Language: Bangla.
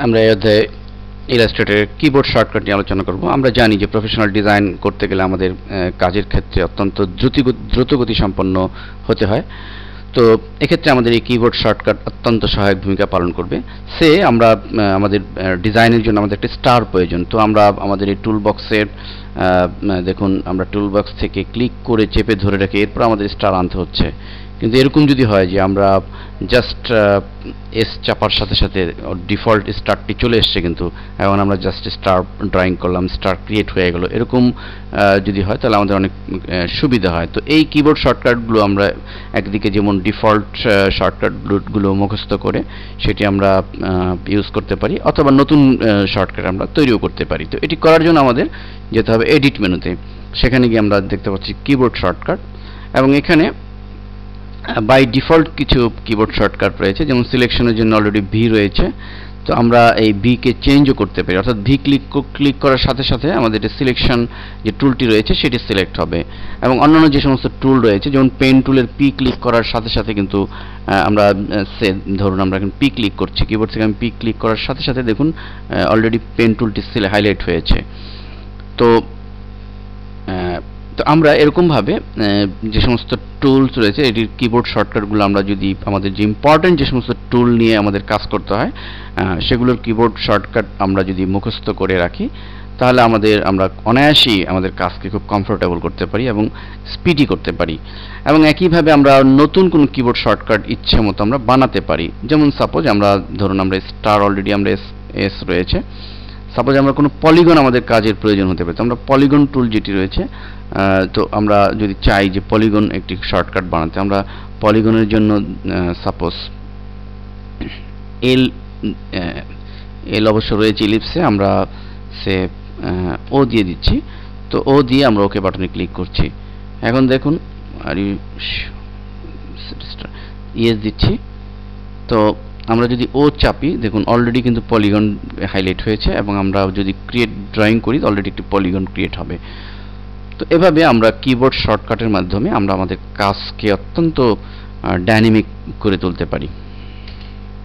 আমরা এই অধ্যায়ে ইলাস্ট্রেটরের কিবোর্ড শর্টকাট নিয়ে আলোচনা করব। আমরা জানি যে প্রফেশনাল ডিজাইন করতে গেলে আমাদের কাজের ক্ষেত্রে অত্যন্ত দ্রুতগতি সম্পন্ন হতে হয়। তো এক্ষেত্রে আমাদের এই কিবোর্ড শর্টকাট অত্যন্ত সহায়ক ভূমিকা পালন করবে। আমরা আমাদের ডিজাইনের জন্য আমাদের একটা স্টার প্রয়োজন। তো আমরা আমাদের এই টুল বক্সের দেখুন, আমরা টুল বক্স থেকে ক্লিক করে চেপে ধরে রেখে এরপর আমাদের স্টার আনতে হচ্ছে। কিন্তু এরকম যদি হয় যে আমরা জাস্ট এস চাপার সাথে সাথে ডিফল্ট স্টারটি চলে এসছে, কিন্তু এখন আমরা জাস্ট স্টার ড্রয়িং করলাম, স্টার ক্রিয়েট হয়ে গেল, এরকম যদি হয় তাহলে আমাদের অনেক সুবিধা হয়। তো এই কিবোর্ড শর্টকাটগুলো আমরা একদিকে যেমন ডিফল্ট শর্টকাটগুলো মুখস্থ করে সেটি আমরা ইউজ করতে পারি, অথবা নতুন শর্টকাট আমরা তৈরিও করতে পারি। তো এটি করার জন্য আমাদের যেতে হবে এডিট মেনুতে। সেখানে গিয়ে আমরা দেখতে পাচ্ছি কিবোর্ড শর্টকাট, এবং এখানে বাই ডিফল্ট কিছু কিবোর্ড শর্টকাট রয়েছে, যেমন সিলেকশনের জন্য অলরেডি ভি রয়েছে। তো আমরা এই ভি কে চেঞ্জও করতে পারি, অর্থাৎ ভি ক্লিক করার সাথে সাথে আমাদের সিলেকশন যে টুলটি রয়েছে সেটি সিলেক্ট হবে। এবং অন্যান্য যে সমস্ত টুল রয়েছে, যেমন পেন টুলের পি ক্লিক করার সাথে সাথে কিন্তু আমরা ধরুন আমরা এখন পি ক্লিক করছি, কিবোর্ড থেকে আমি পি ক্লিক করার সাথে সাথে দেখুন অলরেডি পেন টুলটি হাইলাইট হয়েছে। তো আমরা এরকমভাবে যে সমস্ত টুলস রয়েছে এটির কিবোর্ড শর্টকাটগুলো আমরা যদি আমাদের যে ইম্পর্টেন্ট যে সমস্ত টুল নিয়ে আমাদের কাজ করতে হয় সেগুলোর কিবোর্ড শর্টকাট আমরা যদি মুখস্থ করে রাখি, তাহলে আমরা অনায়াসেই আমাদের কাজকে খুব কমফোর্টেবল করতে পারি এবং স্পিডি করতে পারি। এবং একইভাবে আমরা নতুন কোনো কিবোর্ড শর্টকাট ইচ্ছে মতো আমরা বানাতে পারি। যেমন সাপোজ ধরুন আমরা স্টার অলরেডি আমরা এস রয়েছে, সাপোজ আমরা কোনো পলিগন আমাদের কাজের প্রয়োজন হতে পারে, তো আমরা পলিগন টুল যেটি রয়েছে, তো আমরা যদি চাই যে পলিগন একটি শর্টকাট বানাতে, আমরা পলিগনের জন্য সাপোজ এল অবশ্য রয়েছে ইলিপসে, আমরা ও দিয়ে দিচ্ছি। তো ও দিয়ে আমরা ওকে বাটনে ক্লিক করছি। এখন দেখুন ইয়েস দিচ্ছি। তো আমরা যদি ও চাপি, দেখুন অলরেডি কিন্তু পলিগন হাইলাইট হয়েছে, এবং আমরা যদি ক্রিয়েট ড্রয়িং করি অলরেডি একটি পলিগন ক্রিয়েট হবে। তো এভাবে আমরা কিবোর্ড শর্টকাটের মাধ্যমে আমরা আমাদের কাজকে অত্যন্ত ডাইনামিক করে তুলতে পারি।